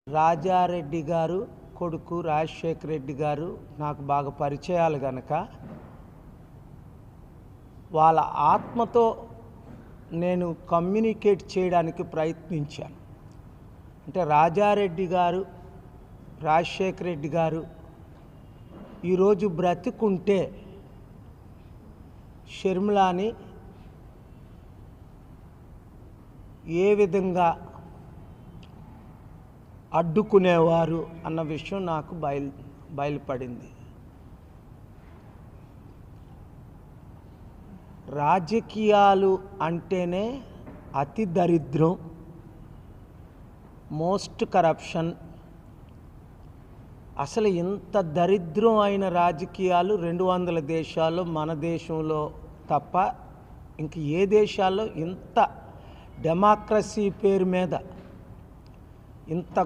రాజారెడ్డి గారు కొడుకు రాజశేఖర రెడ్డి గారు నాకు బాగా పరిచయాలు గనక వాళ్ళ ఆత్మతో నేను కమ్యూనికేట్ చేయడానికి ప్రయత్నించాను. అంటే రాజారెడ్డి గారు, రాజశేఖర రెడ్డి గారు ఈరోజు బ్రతికుంటే షర్మిలాని ఏ విధంగా అడ్డుకునేవారు అన్న విషయం నాకు బయలుపడింది. రాజకీయాలు అంటేనే అతి దరిద్రం, మోస్ట్ కరప్షన్. అసలు ఇంత దరిద్రం అయిన రాజకీయాలు 200 దేశాల్లో, మన దేశంలో తప్ప ఇంక ఏ దేశాల్లో ఇంత డెమోక్రసీ పేరు మీద ఇంత